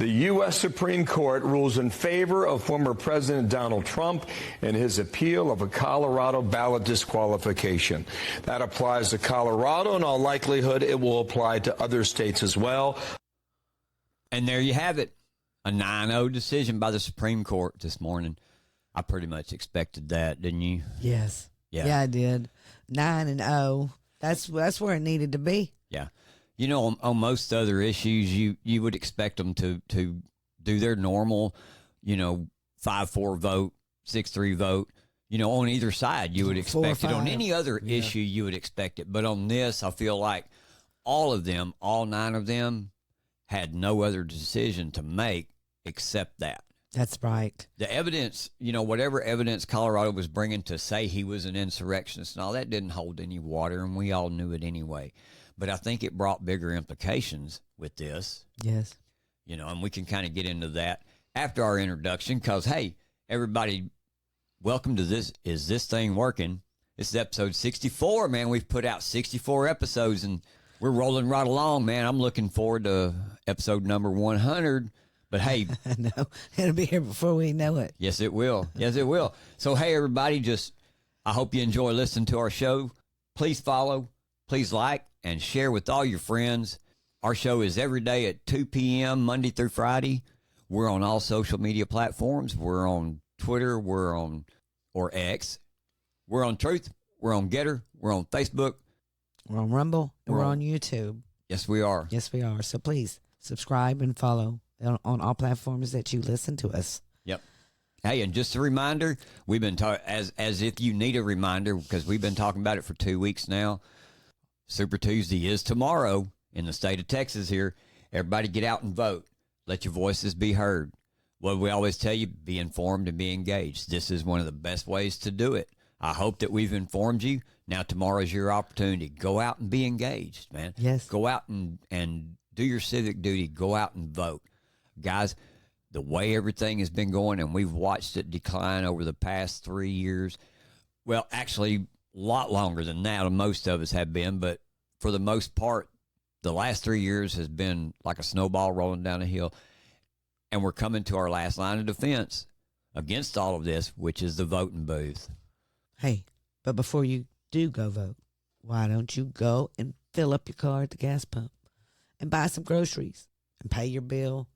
The U.S. Supreme Court rules in favor of former President Donald Trump in his appeal of a Colorado ballot disqualification. That applies to Colorado. In all likelihood, it will apply to other states as well. And there you have it. A 9-0 decision by the Supreme Court this morning. I pretty much expected that, didn't you? Yes. Yeah, I did. 9-0. That's where it needed to be. Yeah. You know, on most other issues, you would expect them to do their normal, 5-4 vote, 6-3 vote. On either side, you would expect it. On any other issue, you would expect it. But on this, I feel like all 9 of them, had no other decision to make except that. That's right. The evidence, whatever evidence Colorado was bringing to say he was an insurrectionist and all that didn't hold any water, and we all knew it anyway. But I think it brought bigger implications with this. Yes. And we can kind of get into that after our introduction because, hey, everybody, welcome to this. Is this thing working? This is episode 64, man. We've put out 64 episodes, and we're rolling right along, man. I'm looking forward to episode number 100. But, hey. I know. It'll be here before we know it. Yes, it will. Yes, it will. So, hey, everybody, I hope you enjoy listening to our show. Please follow, please like, and share with all your friends. Our show is every day at 2 p.m., Monday through Friday. We're on all social media platforms. We're on Twitter. Or X. We're on Truth. We're on Getter. We're on Facebook. We're on Rumble. And we're on YouTube. Yes, we are. Yes, we are. So please subscribe and follow on all platforms that you listen to us. Yep. Hey, and just a reminder, we've been talking as if you need a reminder because we've been talking about it for 2 weeks now. Super Tuesday is tomorrow in the state of Texas here. Everybody get out and vote. Let your voices be heard. What we always tell you, be informed and be engaged. This is one of the best ways to do it. I hope that we've informed you. Now tomorrow's your opportunity. Go out and be engaged, man. Yes. Go out and do your civic duty. Go out and vote. Guys, the way everything has been going, and we've watched it decline over the past 3 years. Well, actually, a lot longer than that, most of us have been, but for the most part, the last 3 years has been like a snowball rolling down a hill, and we're coming to our last line of defense against all of this, which is the voting booth. Hey, but before you do go vote, why don't you go and fill up your car at the gas pump and buy some groceries and pay your bill,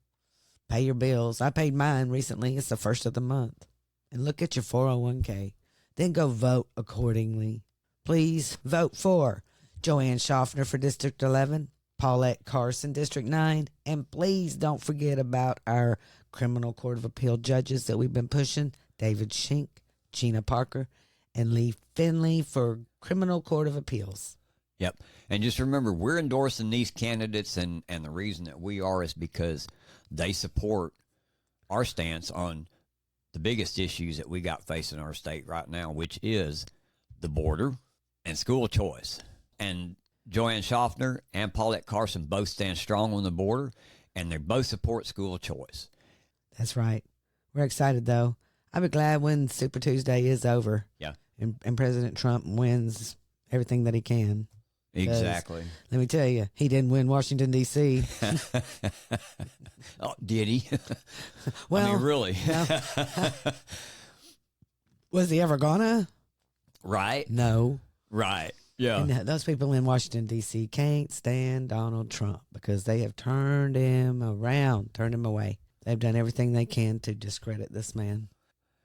pay your bills. I paid mine recently. It's the first of the month. And look at your 401k. Then go vote accordingly. Please vote for Joanne Schaffner for District 11, Paulette Carson, District 9, and please don't forget about our Criminal Court of Appeal judges that we've been pushing, David Shink, Gina Parker, and Lee Finley for Criminal Court of Appeals. Yep. And just remember, we're endorsing these candidates, and the reason that we are is because they support our stance on the biggest issues that we got facing our state right now, which is the border and school choice. And Joanne Schaffner and Paulette Carson both stand strong on the border, and they both support school choice. That's right. We're excited, though. I'll be glad when Super Tuesday is over. Yeah. And President Trump wins everything that he can. Exactly. Let me tell you, he didn't win Washington, D.C. Oh, did he? Well, I mean, really? No. Was he ever gonna? Right. No. Right. Yeah. And those people in Washington, D.C. can't stand Donald Trump because they have turned him around, turned him away. They've done everything they can to discredit this man.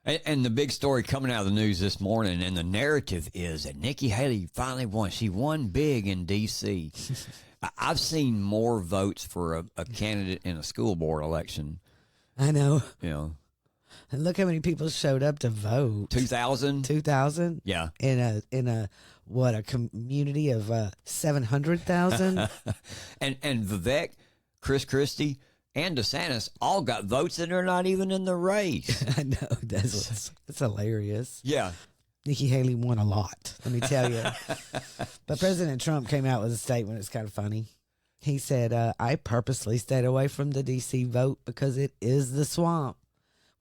And the big story coming out of the news this morning, and the narrative is that Nikki Haley finally won. She won big in D.C. I've seen more votes for a candidate in a school board election. I know. And look how many people showed up to vote. 2,000? 2,000? Yeah. In a community of 700,000? And Vivek, Chris Christie, and DeSantis all got votes and they're not even in the race. I know. That's hilarious. Yeah. Nikki Haley won a lot, let me tell you. But President Trump came out with a statement. It's kind of funny. He said, I purposely stayed away from the D.C. vote because it is the swamp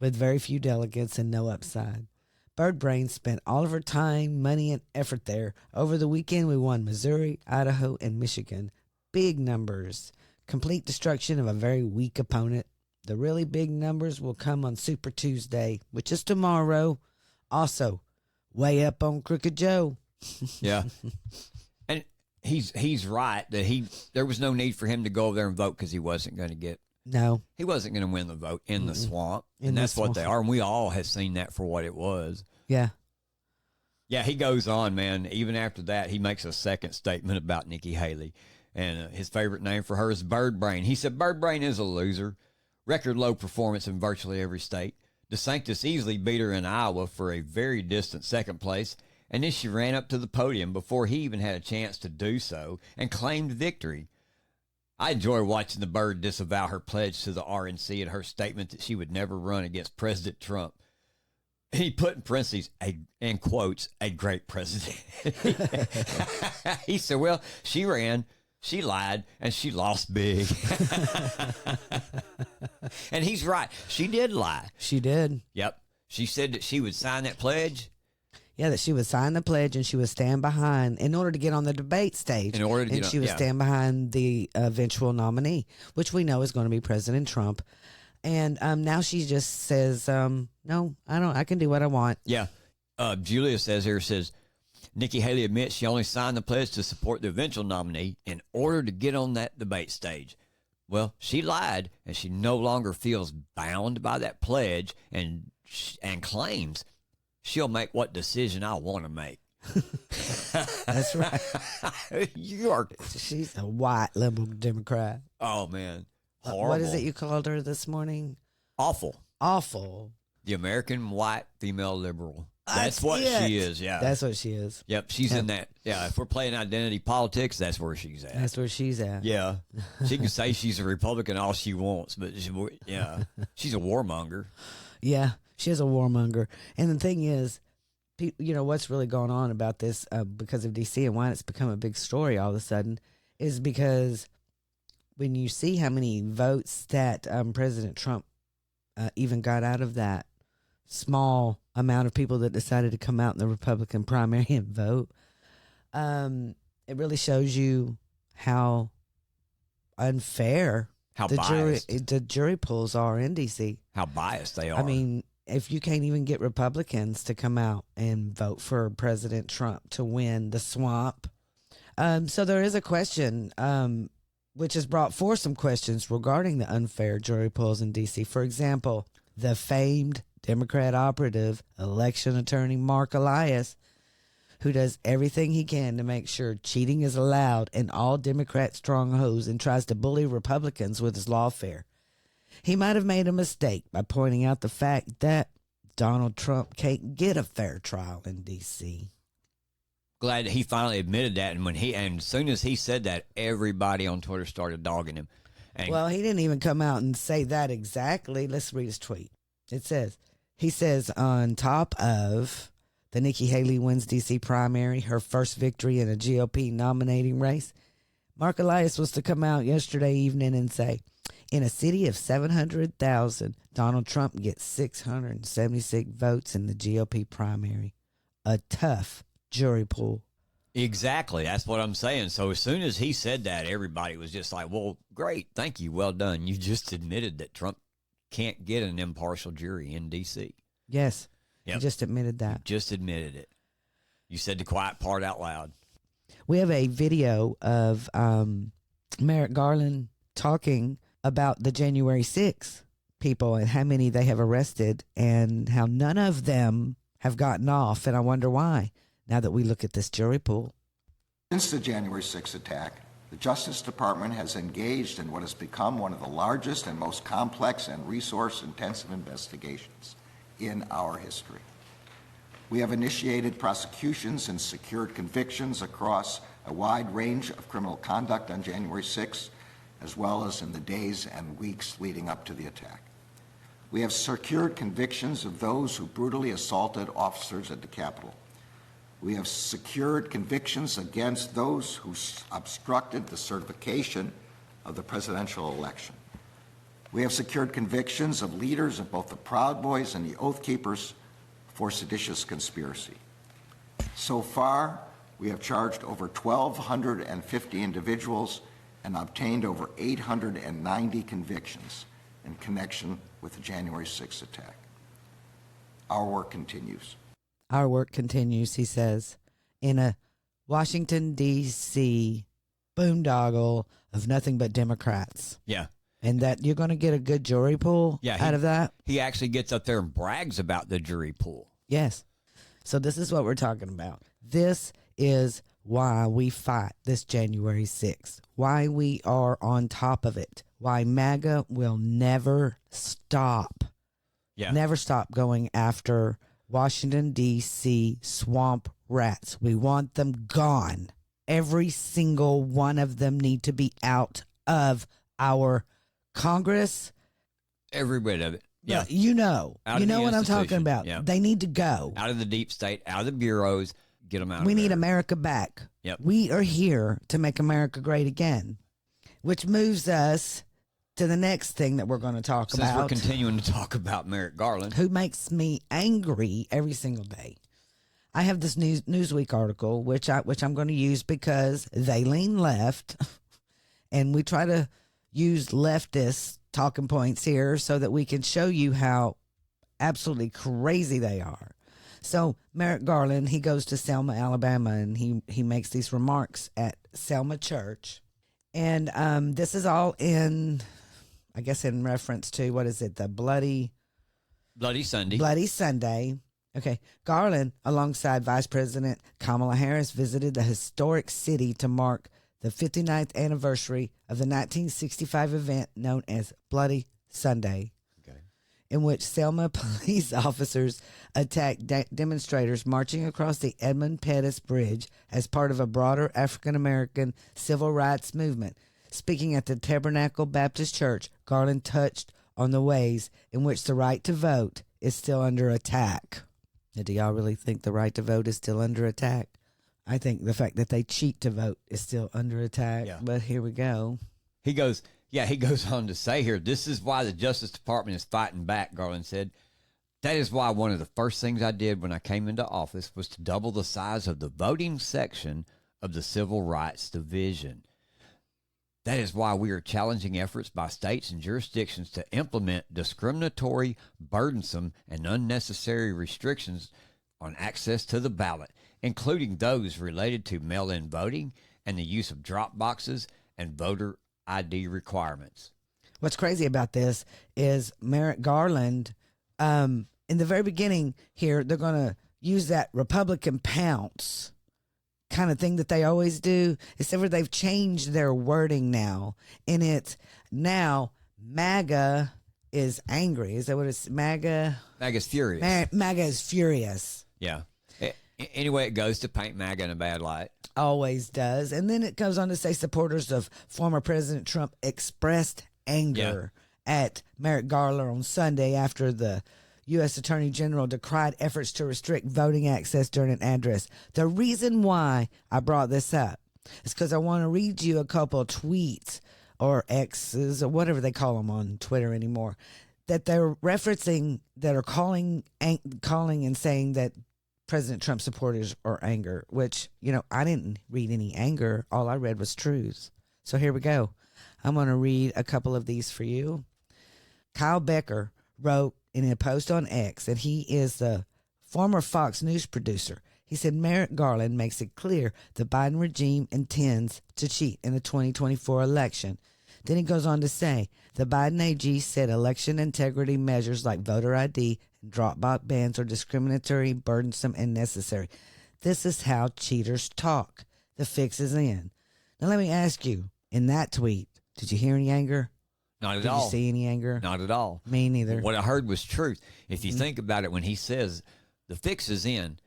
with very few delegates and no upside. Bird Brain spent all of her time, money, and effort there. Over the weekend, we won Missouri, Idaho, and Michigan. Big numbers. Complete destruction of a very weak opponent. The really big numbers will come on Super Tuesday, which is tomorrow. Also, way up on Crooked Joe. Yeah. And he's right that there was no need for him to go over there and vote because he wasn't going to he wasn't going to win the vote in the swamp. And that's what they are. And we all have seen that for what it was. Yeah. Yeah, he goes on, man. Even after that, he makes a second statement about Nikki Haley. And his favorite name for her is Bird Brain. He said, Bird Brain is a loser. Record low performance in virtually every state. DeSantis easily beat her in Iowa for a very distant second place. And then she ran up to the podium before he even had a chance to do so and claimed victory. I enjoy watching the Bird disavow her pledge to the RNC and her statement that she would never run against President Trump. He put in parentheses, in quotes, a great president. He said, well, she ran, she lied, and she lost big. And he's right. She did lie. She did. Yep. She said that she would sign that pledge. Yeah, that she would sign the pledge and she would stand behind in order to get on the debate stage. In order to and get she on, would yeah. stand behind the eventual nominee, which we know is going to be President Trump. And now she just says, no, I can do what I want. Yeah. Julia says, Nikki Haley admits she only signed the pledge to support the eventual nominee in order to get on that debate stage. Well, she lied, and she no longer feels bound by that pledge and claims she'll make what decision I want to make. That's right. You are. She's a white liberal Democrat. Oh, man. Horrible. What is it you called her this morning? Awful. Awful. The American white female liberal. That's what she is, yeah. That's what she is. Yep, she's in that. Yeah, if we're playing identity politics, that's where she's at. That's where she's at. Yeah. She can say she's a Republican all she wants, but she's a warmonger. Yeah, she is a warmonger. And the thing is, you know, what's really going on about this because of D.C. and why it's become a big story all of a sudden is because when you see how many votes that President Trump even got out of that small amount of people that decided to come out in the Republican primary and vote, it really shows you how unfair the jury polls are in D.C. How biased they are. I mean, if you can't even get Republicans to come out and vote for President Trump to win the swamp. So there is a question, which has brought forth some questions regarding the unfair jury polls in D.C. For example, the famed Democrat operative, election attorney Mark Elias, who does everything he can to make sure cheating is allowed in all Democrat strongholds and tries to bully Republicans with his lawfare. He might have made a mistake by pointing out the fact that Donald Trump can't get a fair trial in D.C. Glad that he finally admitted that, and as soon as he said that, everybody on Twitter started dogging him. Well, he didn't even come out and say that exactly. Let's read his tweet. He says, on top of the Nikki Haley wins D.C. primary, her first victory in a GOP nominating race, Mark Elias was to come out yesterday evening and say, in a city of 700,000, Donald Trump gets 676 votes in the GOP primary. A tough jury pool. Exactly. That's what I'm saying. So as soon as he said that, everybody was just like, well, great. Thank you. Well done. You just admitted that Trump can't get an impartial jury in D.C. Yes. Yep. He just admitted that. You just admitted it. You said the quiet part out loud. We have a video of Merrick Garland talking about the January 6th people and how many they have arrested and how none of them have gotten off. And I wonder why, now that we look at this jury pool. Since the January 6th attack, the Justice Department has engaged in what has become one of the largest and most complex and resource-intensive investigations in our history. We have initiated prosecutions and secured convictions across a wide range of criminal conduct on January 6th, as well as in the days and weeks leading up to the attack. We have secured convictions of those who brutally assaulted officers at the Capitol. We have secured convictions against those who obstructed the certification of the presidential election. We have secured convictions of leaders of both the Proud Boys and the Oath Keepers for seditious conspiracy. So far, we have charged over 1,250 individuals and obtained over 890 convictions, in connection with the January 6th attack. Our work continues. Our work continues, he says, in a Washington, D.C. boondoggle of nothing but Democrats. Yeah. And that you're going to get a good jury pool out of that? He actually gets up there and brags about the jury pool. Yes. So this is what we're talking about. This is why we fight this January 6th, why we are on top of it, why MAGA will never stop. Yeah. Never stop going after Washington, D.C. swamp rats. We want them gone. Every single one of them need to be out of our Congress. Every bit of it. Yeah. You know what I'm talking about. Yeah. They need to go. Out of the deep state, out of the bureaus, get them out We of need there. America back. Yep. We are here to make America great again, which moves us to the next thing that we're going to talk Since about. we're continuing to talk about Merrick Garland. Who makes me angry every single day. I have this Newsweek article, which I'm going to use because they lean left, and we try to use leftist talking points here so that we can show you how absolutely crazy they are. So Merrick Garland, he goes to Selma, Alabama, and he makes these remarks at Selma Church. And this is all in, I guess, in reference to, what is it, the Bloody Sunday. Bloody Sunday. Okay. Garland, alongside Vice President Kamala Harris, visited the historic city to mark the 59th anniversary of the 1965 event known as Bloody Sunday, in which Selma police officers attacked demonstrators marching across the Edmund Pettus Bridge as part of a broader African-American civil rights movement. Speaking at the Tabernacle Baptist Church, Garland touched on the ways in which the right to vote is still under attack. Now, do y'all really think the right to vote is still under attack? I think the fact that they cheat to vote is still under attack, but here we go. He goes on to say here, this is why the Justice Department is fighting back, Garland said. That is why one of the first things I did when I came into office was to double the size of the voting section of the Civil Rights Division. That is why we are challenging efforts by states and jurisdictions to implement discriminatory, burdensome, and unnecessary restrictions on access to the ballot, including those related to mail-in voting and the use of drop boxes and voter ID requirements. What's crazy about this is Merrick Garland, in the very beginning here, they're going to use that Republican pounce kind of thing that they always do, except for they've changed their wording now. And it's now MAGA is angry. Is that what it's? MAGA? MAGA's furious. MAGA is furious. Yeah. Anyway, it goes to paint MAGA in a bad light. Always does. And then it goes on to say supporters of former President Trump expressed anger at Merrick Garland on Sunday after the U.S. Attorney General decried efforts to restrict voting access during an address. The reason why I brought this up is because I want to read you a couple of tweets or X's or whatever they call them on Twitter anymore that they're referencing, that are calling and saying that President Trump supporters are anger, which, I didn't read any anger. All I read was truths. So here we go. I'm going to read a couple of these for you. Kyle Becker wrote in a post on X that he is the former Fox News producer. He said Merrick Garland makes it clear the Biden regime intends to cheat in the 2024 election. Then he goes on to say the Biden AG said election integrity measures like voter ID and drop-box bans are discriminatory, burdensome, and necessary. This is how cheaters talk. The fix is in. Now let me ask you, in that tweet, did you hear any anger? Not at Did all. you see any anger? Not at all. Me neither. What I heard was truth. If you think about it, when he says the fix is in,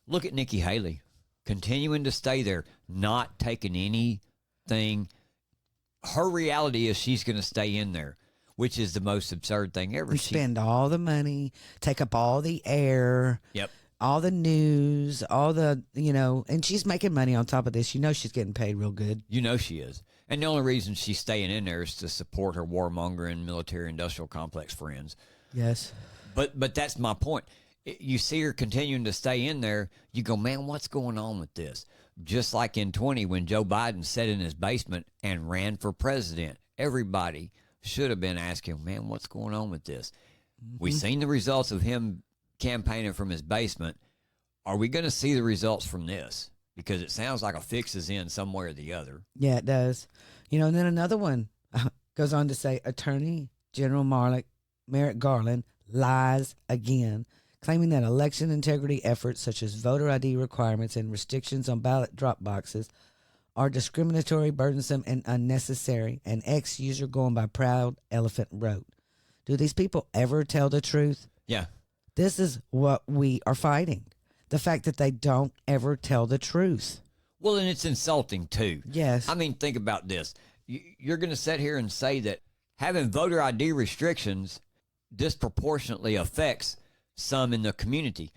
look at Nikki Haley continuing to stay there, not taking anything. Her reality is she's going to stay in there, which is the most absurd thing ever. We spend all the money, take up all the air, all the news, all the, and she's making money on top of this. She's getting paid real good. She is. And the only reason she's staying in there is to support her warmongering military-industrial complex friends. Yes. But that's my point. You see her continuing to stay in there, you go, man, what's going on with this? Just like in 20 when Joe Biden sat in his basement and ran for president. Everybody should have been asking, man, what's going on with this? We've seen the results of him campaigning from his basement. Are we going to see the results from this? Because it sounds like a fix is in somewhere or the other. Yeah, it does. And then another one goes on to say, Attorney General Merrick Garland lies again, claiming that election integrity efforts such as voter ID requirements and restrictions on ballot drop boxes are discriminatory, burdensome, and unnecessary. An ex-user going by Proud Elephant wrote. Do these people ever tell the truth? Yeah. This is what we are fighting. The fact that they don't ever tell the truth. Well, and it's insulting, too. Yes. I mean, think about this. You're going to sit here and say that having voter ID restrictions disproportionately affects some in the community.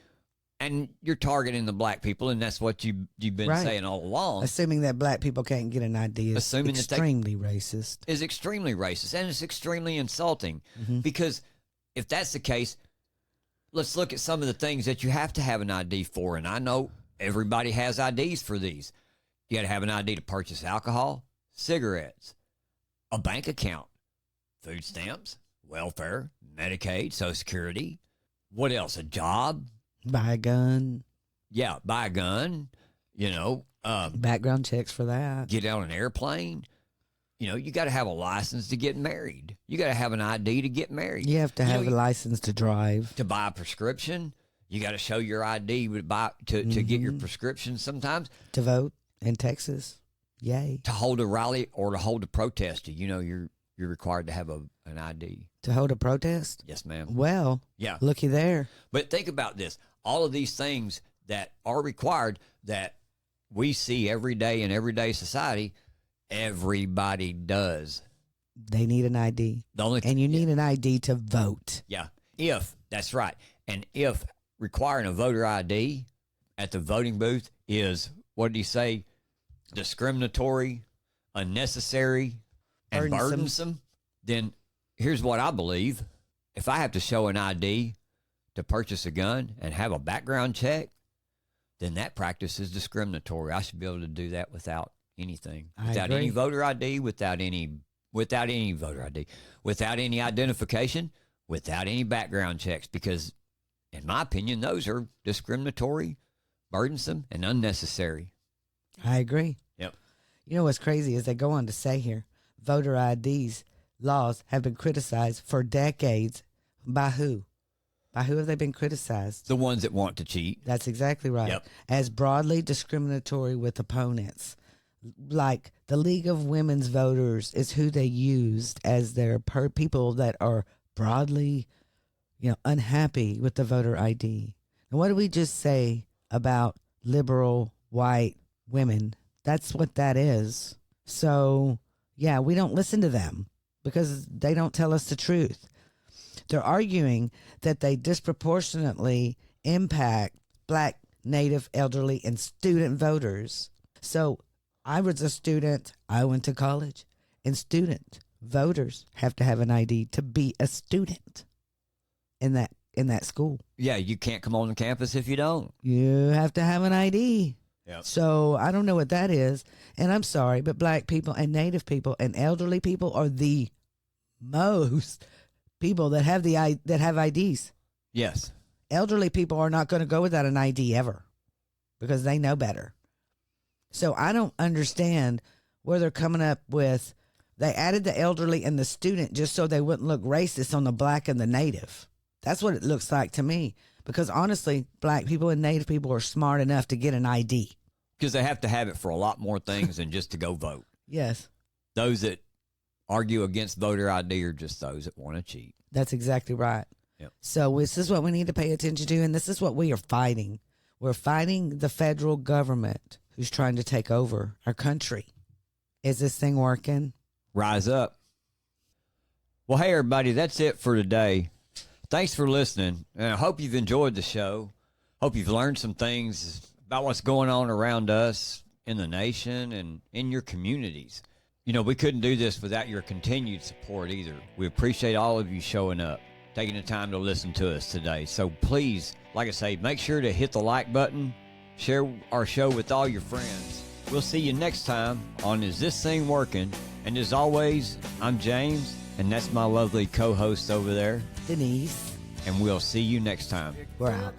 And you're targeting the black people, and that's what you've been saying all along. Assuming that black people can't get an ID is extremely racist. Is extremely racist, and it's extremely insulting. Because if that's the case, let's look at some of the things that you have to have an ID for. And I know everybody has IDs for these. You got to have an ID to purchase alcohol, cigarettes, a bank account, food stamps, welfare, Medicaid, Social Security. What else? A job? Buy a gun. Yeah, buy a gun. Background checks for that. Get on an airplane. You got to have a license to get married. You got to have an ID to get married. You have to have a license to drive. To buy a prescription, you got to show your ID to get your prescription sometimes. To vote in Texas. Yay. To hold a rally or to hold a protest, you're required to have an ID. To hold a protest? Yes, ma'am. Well, yeah. Looky there. But think about this. All of these things that are required that we see every day in everyday society, everybody does. They need an ID. And you need an ID to vote. Yeah. That's right. And if requiring a voter ID at the voting booth is, what did he say, discriminatory, unnecessary, and burdensome, then here's what I believe. If I have to show an ID to purchase a gun and have a background check, then that practice is discriminatory. I should be able to do that without anything, without any voter ID, without any voter ID, without any identification, without any background checks, because in my opinion, those are discriminatory, burdensome, and unnecessary. I agree. Yep. You know what's crazy is they go on to say here, voter IDs laws have been criticized for decades. By who? By who have they been criticized? The ones that want to cheat. That's exactly right. Yep. As broadly discriminatory with opponents. Like the League of Women's Voters is who they used as their people that are broadly, unhappy with the voter ID. And what do we just say about liberal white women? That's what that is. So, yeah, we don't listen to them because they don't tell us the truth. They're arguing that they disproportionately impact black, native, elderly, and student voters. So I was a student. I went to college. And student voters have to have an ID to be a student in that school. Yeah, you can't come on the campus if you don't. You have to have an ID. Yep. So I don't know what that is. And I'm sorry, but black people and native people and elderly people are the most people that have IDs. Yes. Elderly people are not going to go without an ID ever because they know better. So I don't understand where they're coming up with. They added the elderly and the student just so they wouldn't look racist on the black and the native. That's what it looks like to me. Because honestly, black people and native people are smart enough to get an ID. Because they have to have it for a lot more things than just to go vote. Yes. Those that argue against voter ID are just those that want to cheat. That's exactly right. Yep. So this is what we need to pay attention to, and this is what we are fighting. We're fighting the federal government who's trying to take over our country. Is this thing working? Rise up. Well, hey, everybody, that's it for today. Thanks for listening, and I hope you've enjoyed the show. Hope you've learned some things about what's going on around us in the nation and in your communities. We couldn't do this without your continued support either. We appreciate all of you showing up, taking the time to listen to us today. So please, like I say, make sure to hit the like button, share our show with all your friends. We'll see you next time on Is This Thing Working? And as always, I'm James, And that's my lovely co-host over there. Denise, And we'll see you next time. we're out.